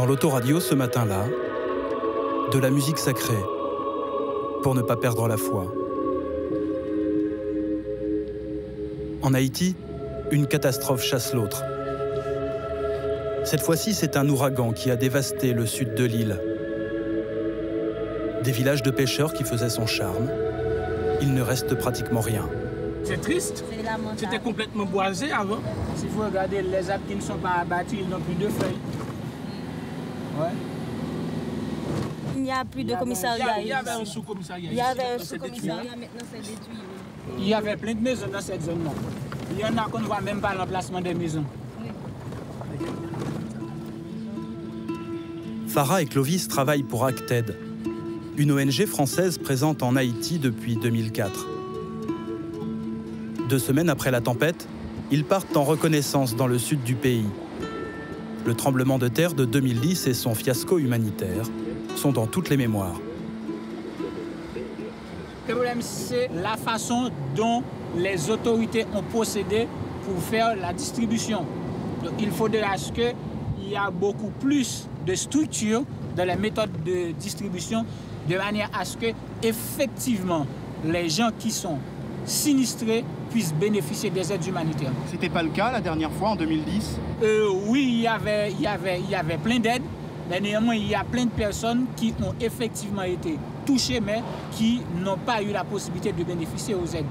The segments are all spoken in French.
Dans l'autoradio ce matin-là, de la musique sacrée, pour ne pas perdre la foi. En Haïti, une catastrophe chasse l'autre. Cette fois-ci, c'est un ouragan qui a dévasté le sud de l'île. Des villages de pêcheurs qui faisaient son charme. Il ne reste pratiquement rien. C'est triste. C'était complètement boisé avant. Si vous regardez les arbres qui ne sont pas abattus, ils n'ont plus de feuilles. Ouais. Il n'y a plus de commissariat. Il y avait un sous-commissariat. Il y avait un sous-commissariat, maintenant c'est détruit. Il y avait plein de maisons dans cette zone-là. Il y en a qu'on ne voit même pas l'emplacement des maisons. Farah et Clovis travaillent pour Acted, une ONG française présente en Haïti depuis 2004. 2 semaines après la tempête, ils partent en reconnaissance dans le sud du pays. Le tremblement de terre de 2010 et son fiasco humanitaire sont dans toutes les mémoires. Le problème, c'est la façon dont les autorités ont procédé pour faire la distribution. Donc, il faudrait qu'il y ait beaucoup plus de structure dans les méthodes de distribution, de manière à ce que, effectivement, les gens qui sont sinistrés puissent bénéficier des aides humanitaires. C'était pas le cas la dernière fois, en 2010? Oui, il y avait plein d'aides, mais néanmoins, il y a plein de personnes qui ont effectivement été touchées, mais qui n'ont pas eu la possibilité de bénéficier aux aides.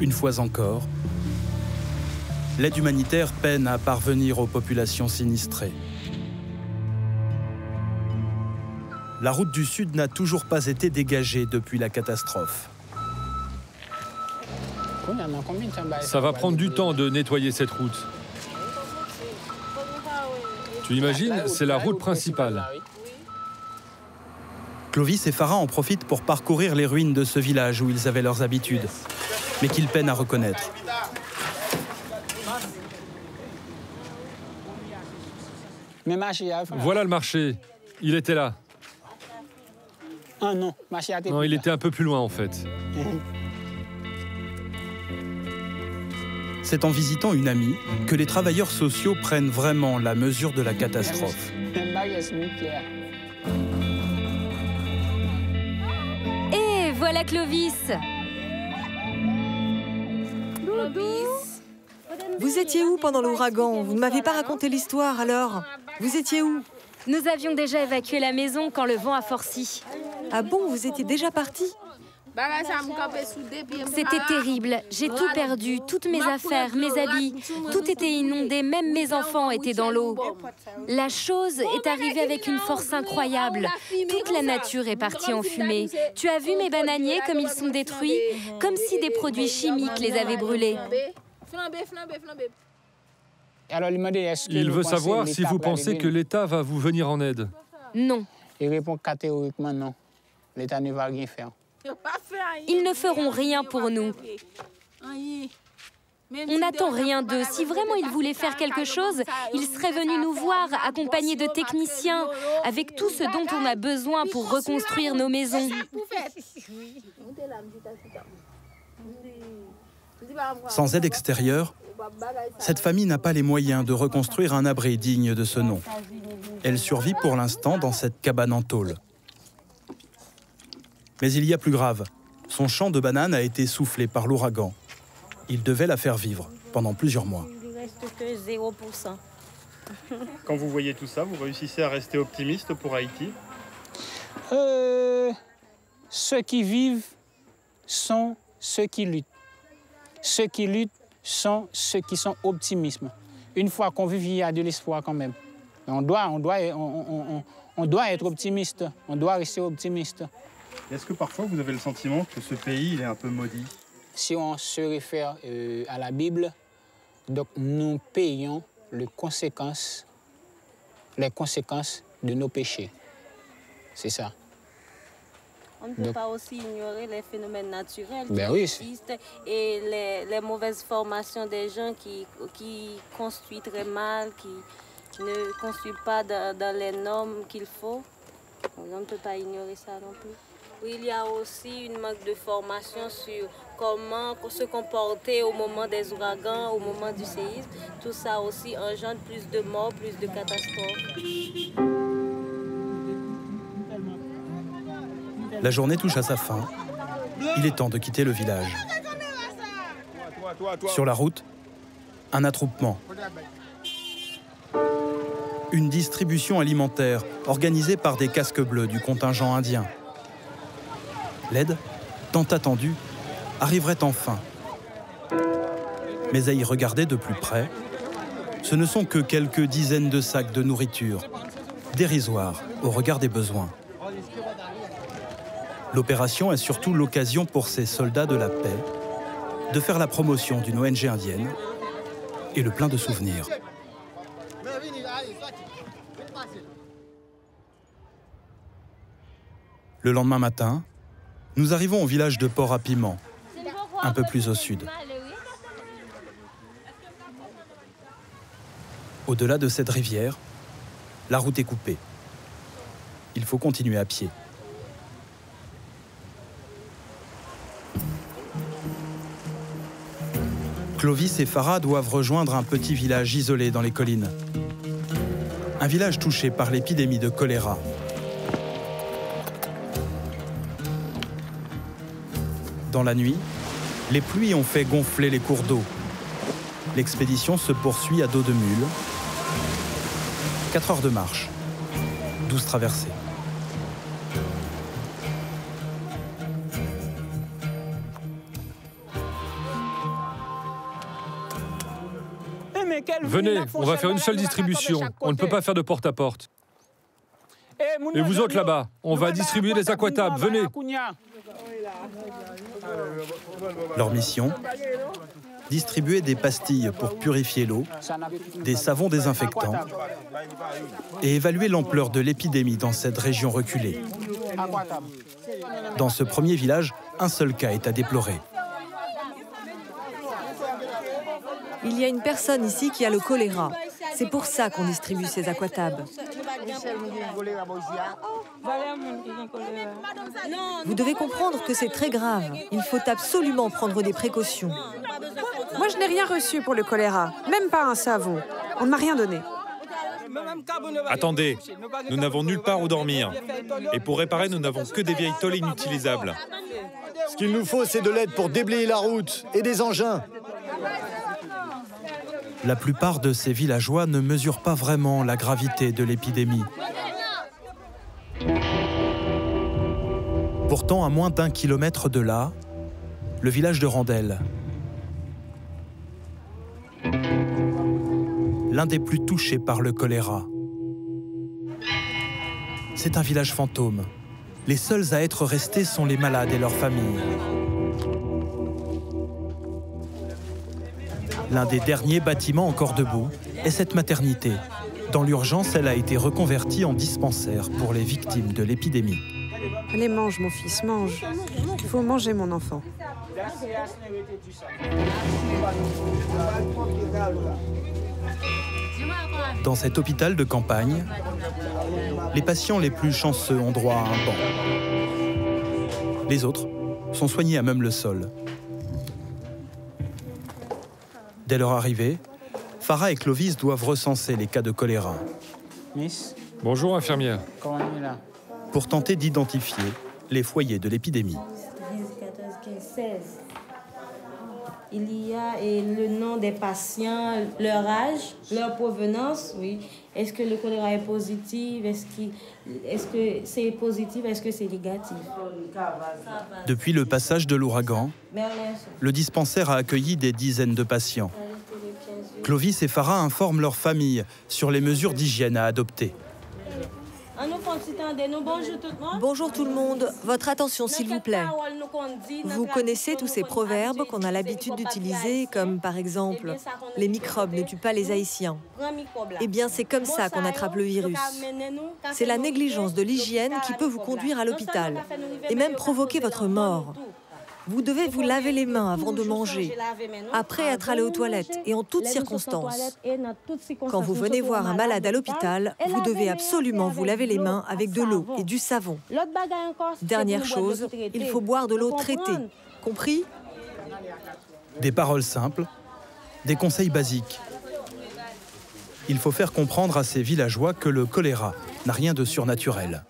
Une fois encore, l'aide humanitaire peine à parvenir aux populations sinistrées. La route du Sud n'a toujours pas été dégagée depuis la catastrophe. Ça va prendre du temps de nettoyer cette route. Tu imagines, c'est la route principale. Clovis et Farah en profitent pour parcourir les ruines de ce village où ils avaient leurs habitudes, mais qu'ils peinent à reconnaître. Voilà le marché. Il était là. Ah non, non, il était un peu plus loin en fait. C'est en visitant une amie que les travailleurs sociaux prennent vraiment la mesure de la catastrophe. Et voilà Clovis. Clovis. Vous étiez où pendant l'ouragan? Vous ne m'avez pas raconté l'histoire alors? Vous étiez où? Nous avions déjà évacué la maison quand le vent a forci. Ah bon, vous étiez déjà parti? C'était terrible. J'ai tout perdu, toutes mes affaires, mes habits. Tout était inondé, même mes enfants étaient dans l'eau. La chose est arrivée avec une force incroyable. Toute la nature est partie en fumée. Tu as vu mes bananiers comme ils sont détruits? Comme si des produits chimiques les avaient brûlés. Alors, il veut savoir si vous pensez que l'État va vous venir en aide. Non. Il répond catégoriquement non. L'État ne va rien faire. Ils ne feront rien pour nous. On n'attend rien d'eux. Si vraiment ils voulaient faire quelque chose, ils seraient venus nous voir, accompagnés de techniciens, avec tout ce dont on a besoin pour reconstruire nos maisons. Sans aide extérieure, cette famille n'a pas les moyens de reconstruire un abri digne de ce nom. Elle survit pour l'instant dans cette cabane en tôle. Mais il y a plus grave. Son champ de bananes a été soufflé par l'ouragan. Il devait la faire vivre pendant plusieurs mois. Il ne reste que 0%. Quand vous voyez tout ça, vous réussissez à rester optimiste pour Haïti? Ceux qui vivent sont ceux qui luttent. Ceux qui luttent sont ceux qui sont optimistes. Une fois qu'on vit, il y a de l'espoir quand même. On doit être optimiste. On doit rester optimiste. Est-ce que parfois vous avez le sentiment que ce pays il est un peu maudit? Si on se réfère à la Bible, donc nous payons les conséquences de nos péchés. C'est ça. On ne peut pas aussi ignorer les phénomènes naturels qui existent et les mauvaises formations des gens qui construisent très mal, qui ne construisent pas dans les normes qu'il faut. On ne peut pas ignorer ça non plus. Oui, il y a aussi une manque de formation sur comment se comporter au moment des ouragans, au moment du séisme. Tout ça aussi engendre plus de morts, plus de catastrophes. La journée touche à sa fin. Il est temps de quitter le village. Sur la route, un attroupement. Une distribution alimentaire organisée par des casques bleus du contingent indien. L'aide, tant attendue, arriverait enfin. Mais à y regarder de plus près, ce ne sont que quelques dizaines de sacs de nourriture, dérisoires au regard des besoins. L'opération est surtout l'occasion pour ces soldats de la paix de faire la promotion d'une ONG indienne et le plein de souvenirs. Le lendemain matin, nous arrivons au village de Port-à-Piment, un peu plus au sud. Au-delà de cette rivière, la route est coupée. Il faut continuer à pied. Clovis et Farah doivent rejoindre un petit village isolé dans les collines. Un village touché par l'épidémie de choléra. Dans la nuit, les pluies ont fait gonfler les cours d'eau. L'expédition se poursuit à dos de mule. 4 heures de marche, 12 traversées. Venez, on va faire une seule distribution. On ne peut pas faire de porte-à-porte. Et vous autres là-bas, on va distribuer les aquatables. Venez. Leur mission ? Distribuer des pastilles pour purifier l'eau, des savons désinfectants et évaluer l'ampleur de l'épidémie dans cette région reculée. Dans ce premier village, un seul cas est à déplorer. Il y a une personne ici qui a le choléra. C'est pour ça qu'on distribue ces aquatables. Vous devez comprendre que c'est très grave. Il faut absolument prendre des précautions. Moi, je n'ai rien reçu pour le choléra, même pas un savon. On ne m'a rien donné. Attendez, nous n'avons nulle part où dormir. Et pour réparer, nous n'avons que des vieilles tôles inutilisables. Ce qu'il nous faut, c'est de l'aide pour déblayer la route et des engins. La plupart de ces villageois ne mesurent pas vraiment la gravité de l'épidémie. Pourtant, à moins d'1 kilomètre de là, le village de Randel. L'un des plus touchés par le choléra. C'est un village fantôme. Les seuls à être restés sont les malades et leurs familles. L'un des derniers bâtiments encore debout est cette maternité. Dans l'urgence, elle a été reconvertie en dispensaire pour les victimes de l'épidémie. Allez, mange, mon fils, mange. Il faut manger, mon enfant. Dans cet hôpital de campagne, les patients les plus chanceux ont droit à un banc. Les autres sont soignés à même le sol. Dès leur arrivée, Farah et Clovis doivent recenser les cas de choléra. Bonjour, infirmière. Pour tenter d'identifier les foyers de l'épidémie. 13, 14, 15, 16. Il y a le nom des patients, leur âge, leur provenance, oui. Est-ce que le choléra est positif? Est-ce que c'est positif? Est-ce que c'est négatif? Depuis le passage de l'ouragan, le dispensaire a accueilli des dizaines de patients. Clovis et Farah informent leurs familles sur les mesures d'hygiène à adopter. Bonjour tout le monde. Votre attention, s'il vous plaît. Vous connaissez tous ces proverbes qu'on a l'habitude d'utiliser, comme par exemple « Les microbes ne tuent pas les Haïtiens ». Eh bien, c'est comme ça qu'on attrape le virus. C'est la négligence de l'hygiène qui peut vous conduire à l'hôpital et même provoquer votre mort. Vous devez vous laver les mains avant de manger, après être allé aux toilettes et en toutes circonstances. Quand vous venez voir un malade à l'hôpital, vous devez absolument vous laver les mains avec de l'eau et du savon. Dernière chose, il faut boire de l'eau traitée. Compris ? Des paroles simples, des conseils basiques. Il faut faire comprendre à ces villageois que le choléra n'a rien de surnaturel.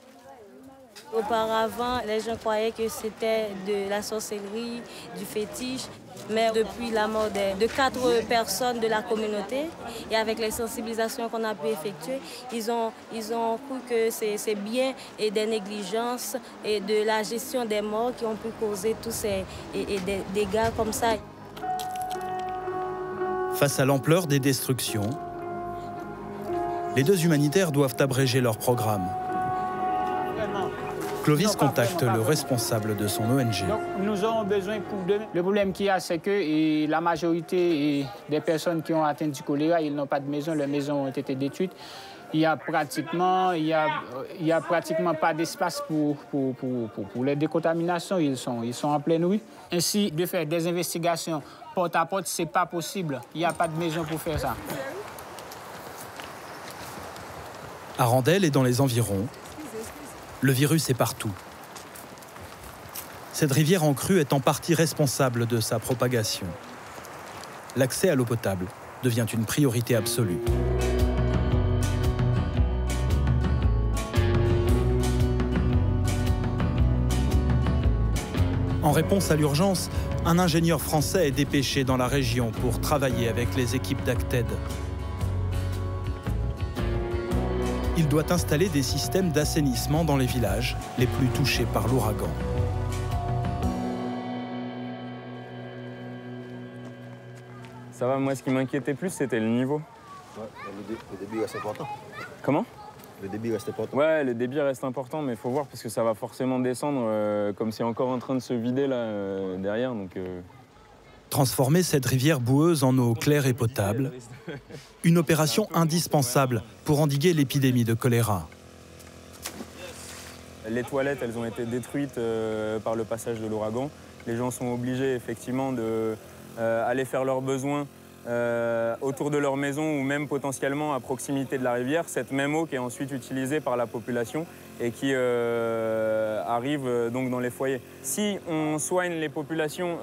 Auparavant, les gens croyaient que c'était de la sorcellerie, du fétiche. Mais depuis la mort de 4 personnes de la communauté et avec les sensibilisations qu'on a pu effectuer, ils ont cru que c'est bien et des négligences et de la gestion des morts qui ont pu causer tous ces des dégâts comme ça. Face à l'ampleur des destructions, les 2 humanitaires doivent abréger leur programme. Clovis contacte le responsable de son ONG. Donc, nous aurons besoin pour demain. Le problème qu'il y a, c'est que la majorité des personnes qui ont atteint du choléra, ils n'ont pas de maison, leurs maisons ont été détruites. Il y a pratiquement pas d'espace pour les décontaminations. Ils sont en pleine rue. Ainsi, de faire des investigations porte à porte, c'est pas possible. Il n'y a pas de maison pour faire ça. À Randel et dans les environs, le virus est partout. Cette rivière en crue est en partie responsable de sa propagation. L'accès à l'eau potable devient une priorité absolue. En réponse à l'urgence, un ingénieur français est dépêché dans la région pour travailler avec les équipes d'Acted. Il doit installer des systèmes d'assainissement dans les villages les plus touchés par l'ouragan. Ça va, moi ce qui m'inquiétait plus c'était le niveau. Ouais, le débit reste important. Comment? Le débit reste important. Ouais, le débit reste important, mais il faut voir parce que ça va forcément descendre, comme c'est encore en train de se vider là derrière. Donc, Transformer cette rivière boueuse en eau claire et potable, une opération indispensable pour endiguer l'épidémie de choléra. Les toilettes, elles ont été détruites par le passage de l'ouragan. Les gens sont obligés effectivement d'aller faire leurs besoins autour de leur maison ou même potentiellement à proximité de la rivière. Cette même eau qui est ensuite utilisée par la population et qui arrive donc dans les foyers. Si on soigne les populations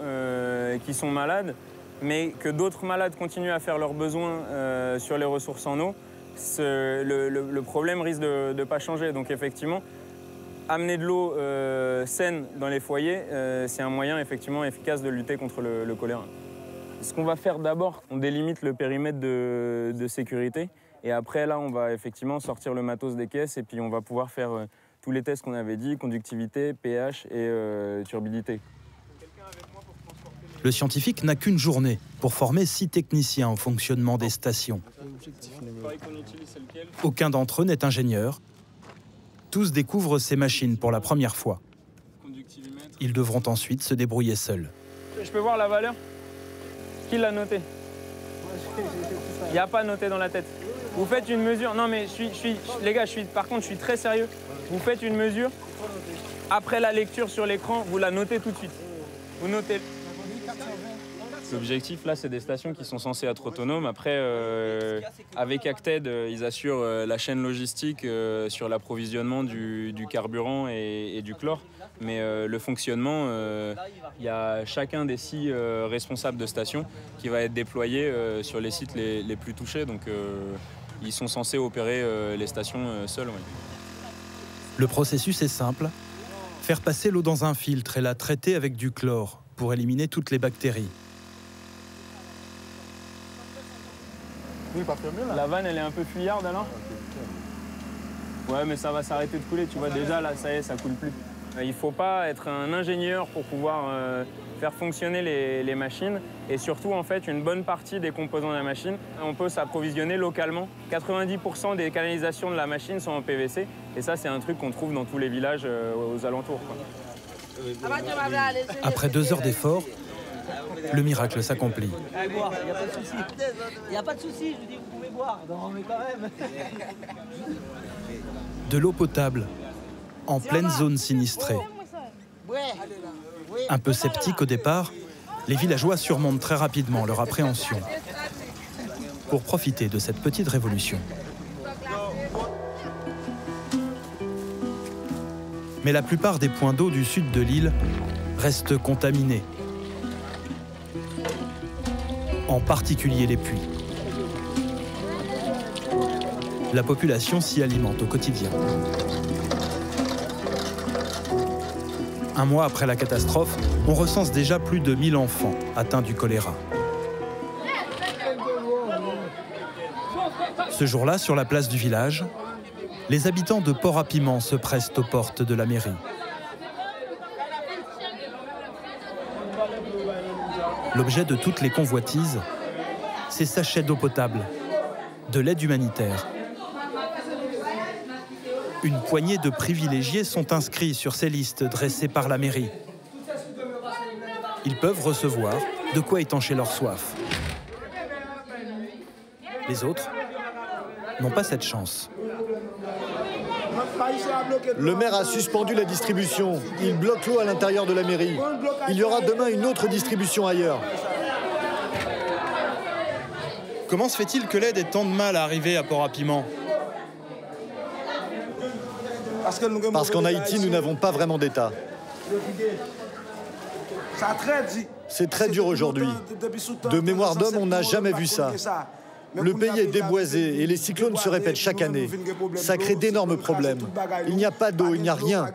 qui sont malades, mais que d'autres malades continuent à faire leurs besoins sur les ressources en eau, le problème risque de ne pas changer. Donc effectivement, amener de l'eau saine dans les foyers, c'est un moyen effectivement efficace de lutter contre le choléra. Ce qu'on va faire d'abord, on délimite le périmètre de sécurité et après là on va effectivement sortir le matos des caisses et puis on va pouvoir faire tous les tests qu'on avait dit, conductivité, pH et turbidité. Le scientifique n'a qu'une journée pour former 6 techniciens au fonctionnement des stations. Aucun d'entre eux n'est ingénieur. Tous découvrent ces machines pour la première fois. Ils devront ensuite se débrouiller seuls. Je peux voir la valeur? Qui l'a noté? Il n'y a pas noté dans la tête. Vous faites une mesure. Non mais les gars, par contre, je suis très sérieux. Vous faites une mesure. Après la lecture sur l'écran, vous la notez tout de suite. Vous notez. L'objectif, là, c'est des stations qui sont censées être autonomes. Après, avec Acted, ils assurent la chaîne logistique sur l'approvisionnement du carburant et du chlore. Mais le fonctionnement, il y a chacun des 6 responsables de stations qui va être déployé sur les sites les plus touchés. Donc, ils sont censés opérer les stations seuls. Oui. Le processus est simple. Faire passer l'eau dans un filtre et la traiter avec du chlore pour éliminer toutes les bactéries. La vanne, elle est un peu fuyarde alors? Ouais, mais ça va s'arrêter de couler, tu vois, déjà là, ça y est, ça coule plus. Il ne faut pas être un ingénieur pour pouvoir faire fonctionner les machines et surtout, en fait, une bonne partie des composants de la machine, on peut s'approvisionner localement. 90% des canalisations de la machine sont en PVC et ça, c'est un truc qu'on trouve dans tous les villages aux alentours, quoi. Après 2 heures d'effort, le miracle s'accomplit. Il n'y a pas de souci, je dis, vous pouvez boire. Non, mais quand même. De l'eau potable, en pleine zone sinistrée. Un peu sceptiques au départ, les villageois surmontent très rapidement leur appréhension pour profiter de cette petite révolution. Mais la plupart des points d'eau du sud de l'île restent contaminés. en particulier les puits. La population s'y alimente au quotidien. Un mois après la catastrophe, on recense déjà plus de 1000 enfants atteints du choléra. Ce jour-là, sur la place du village, les habitants de Port-à-Piment se pressent aux portes de la mairie. L'objet de toutes les convoitises, ces sachets d'eau potable, de l'aide humanitaire. Une poignée de privilégiés sont inscrits sur ces listes dressées par la mairie. Ils peuvent recevoir de quoi étancher leur soif. Les autres n'ont pas cette chance. Le maire a suspendu la distribution. Il bloque l'eau à l'intérieur de la mairie. Il y aura demain une autre distribution ailleurs. Comment se fait-il que l'aide ait tant de mal à arriver à Port-à-Piment ? Parce qu'en Haïti, nous n'avons pas vraiment d'État. C'est très dur aujourd'hui. De mémoire d'homme, on n'a jamais vu ça. Le pays est déboisé et les cyclones se répètent chaque année. Ça crée d'énormes problèmes. Il n'y a pas d'eau, il n'y a rien.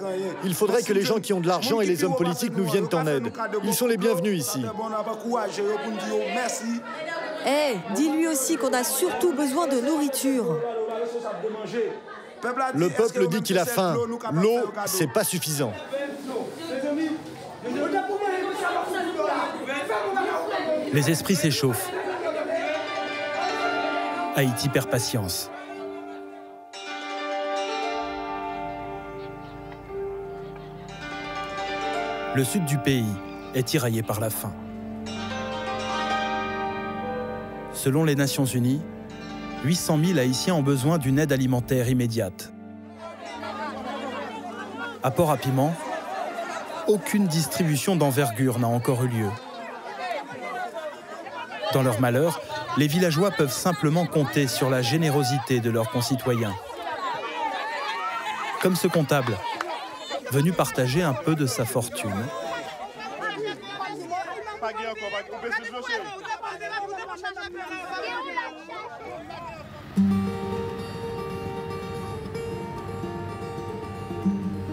Il faudrait que les gens qui ont de l'argent et les hommes politiques nous viennent en aide. Ils sont les bienvenus ici. Dis-lui aussi qu'on a surtout besoin de nourriture. Le peuple dit qu'il a faim. L'eau, c'est pas suffisant. Les esprits s'échauffent. Haïti perd patience. Le sud du pays est tiraillé par la faim. Selon les Nations Unies, 800 000 Haïtiens ont besoin d'une aide alimentaire immédiate. À Port-à-Piment, aucune distribution d'envergure n'a encore eu lieu. Dans leur malheur, les villageois peuvent simplement compter sur la générosité de leurs concitoyens. Comme ce comptable, venu partager un peu de sa fortune.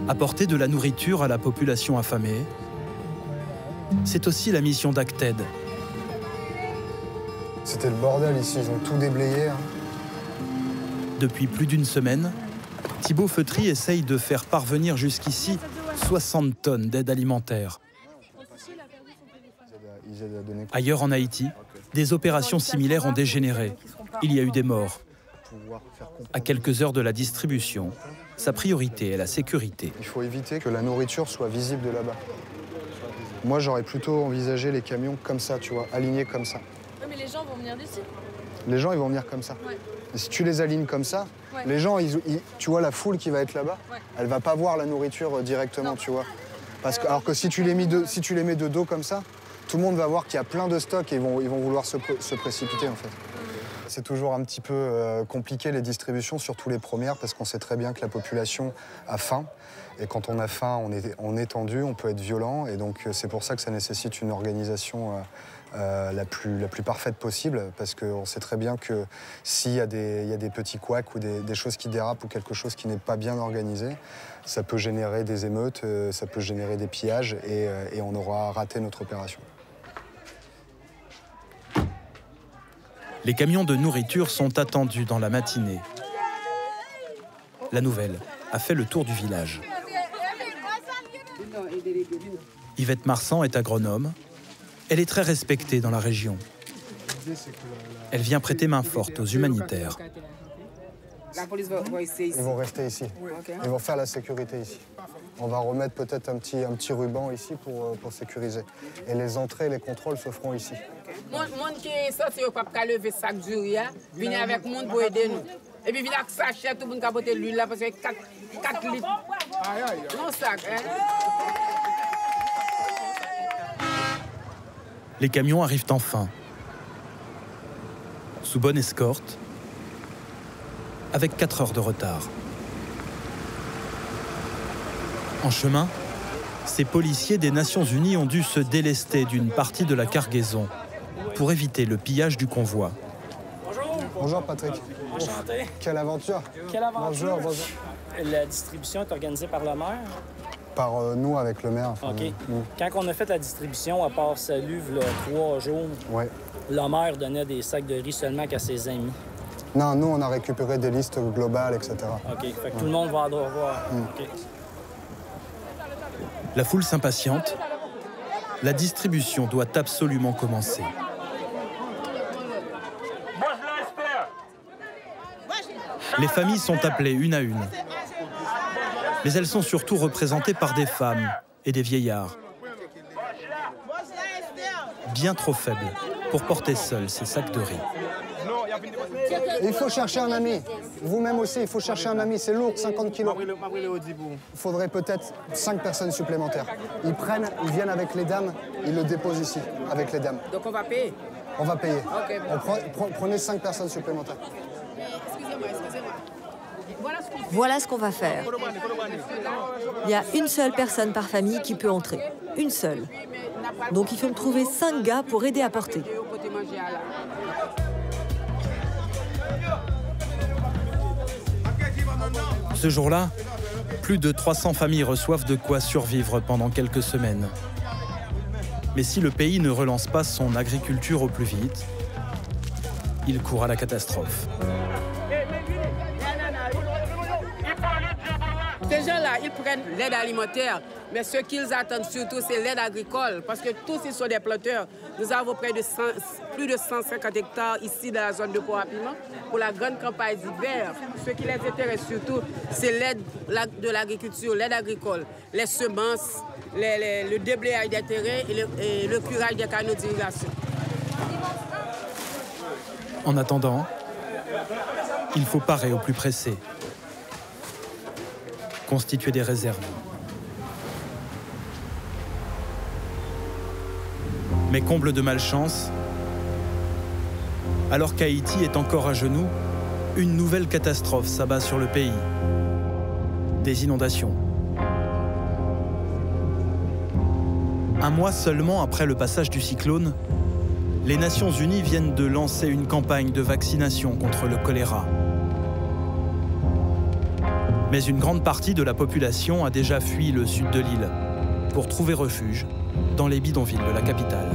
Apporter de la nourriture à la population affamée, c'est aussi la mission d'Acted. C'était le bordel ici, ils ont tout déblayé. Depuis plus d'une semaine, Thibaut Feutry essaye de faire parvenir jusqu'ici 60 tonnes d'aide alimentaire. Ailleurs en Haïti, des opérations similaires ont dégénéré. Il y a eu des morts. À quelques heures de la distribution, sa priorité est la sécurité. Il faut éviter que la nourriture soit visible de là-bas. Moi, j'aurais plutôt envisagé les camions comme ça, tu vois, alignés comme ça. Oui, mais les gens vont venir d'ici. Les gens, ils vont venir comme ça. Ouais. Et si tu les alignes comme ça, ouais. Les gens, tu vois la foule qui va être là-bas, ouais. Elle va pas voir la nourriture directement, non. Tu vois. Parce que, alors que si tu les mets de dos comme ça, tout le monde va voir qu'il y a plein de stocks et ils vont vouloir se précipiter, en fait. C'est toujours un petit peu compliqué les distributions, surtout les premières, parce qu'on sait très bien que la population a faim. Et quand on a faim, on est tendu, on peut être violent. Et donc c'est pour ça que ça nécessite une organisation la plus parfaite possible, parce qu'on sait très bien que s'il y a des petits couacs ou des choses qui dérapent ou quelque chose qui n'est pas bien organisé, ça peut générer des émeutes, ça peut générer des pillages et on aura raté notre opération. Les camions de nourriture sont attendus dans la matinée. La nouvelle a fait le tour du village. Yvette Marsan est agronome. Elle est très respectée dans la région. Elle vient prêter main forte aux humanitaires. Ils vont rester ici. Ils vont faire la sécurité ici. On va remettre peut-être un petit ruban ici pour sécuriser. Et les entrées et les contrôles se feront ici. Monde qui est sorti au pape qui a levé sac du riz, vient avec le monde pour aider nous. Et puis vient avec sachet, tout le monde qui a porté l'huile là, parce que 4 litres. Non sac, hein? Les camions arrivent enfin. Sous bonne escorte, avec 4 heures de retard. En chemin, ces policiers des Nations Unies ont dû se délester d'une partie de la cargaison pour éviter le pillage du convoi. Bonjour Patrick. Enchanté. Quelle aventure. Quelle aventure. Bonjour. La distribution est organisée par le maire. Par nous, avec le maire. OK. Quand on a fait la distribution, à part Salut, il y a 3 jours, le maire donnait des sacs de riz seulement qu'à ses amis. Non, nous, on a récupéré des listes globales, etc. OK. Fait que tout le monde va devoir. OK. La foule s'impatiente. La distribution doit absolument commencer. Les familles sont appelées une à une. Mais elles sont surtout représentées par des femmes et des vieillards. Bien trop faibles pour porter seuls ces sacs de riz. Il faut chercher un ami. Vous-même aussi, il faut chercher un ami. C'est lourd, 50 kilos. Il faudrait peut-être 5 personnes supplémentaires. Ils viennent avec les dames, ils le déposent ici, avec les dames. Donc on va payer? On va payer. Okay, Prenez 5 personnes supplémentaires. Voilà ce qu'on va faire. Il y a une seule personne par famille qui peut entrer. Une seule. Donc il faut me trouver 5 gars pour aider à porter. Ce jour-là, plus de 300 familles reçoivent de quoi survivre pendant quelques semaines. Mais si le pays ne relance pas son agriculture au plus vite, il court à la catastrophe. Ces gens-là, ils prennent l'aide alimentaire, mais ce qu'ils attendent surtout, c'est l'aide agricole, parce que tous ils sont des planteurs. Nous avons plus de 150 hectares ici dans la zone de Port-à-Piment pour la grande campagne d'hiver. Ce qui les intéresse surtout, c'est l'aide de l'agriculture, l'aide agricole, les semences, le déblayage des terrains et le curage des canaux d'irrigation. En attendant, il faut parer au plus pressé. Constituer des réserves. Mais comble de malchance, alors qu'Haïti est encore à genoux, une nouvelle catastrophe s'abat sur le pays. Des inondations. Un mois seulement après le passage du cyclone, les Nations Unies viennent de lancer une campagne de vaccination contre le choléra. Mais une grande partie de la population a déjà fui le sud de l'île pour trouver refuge dans les bidonvilles de la capitale.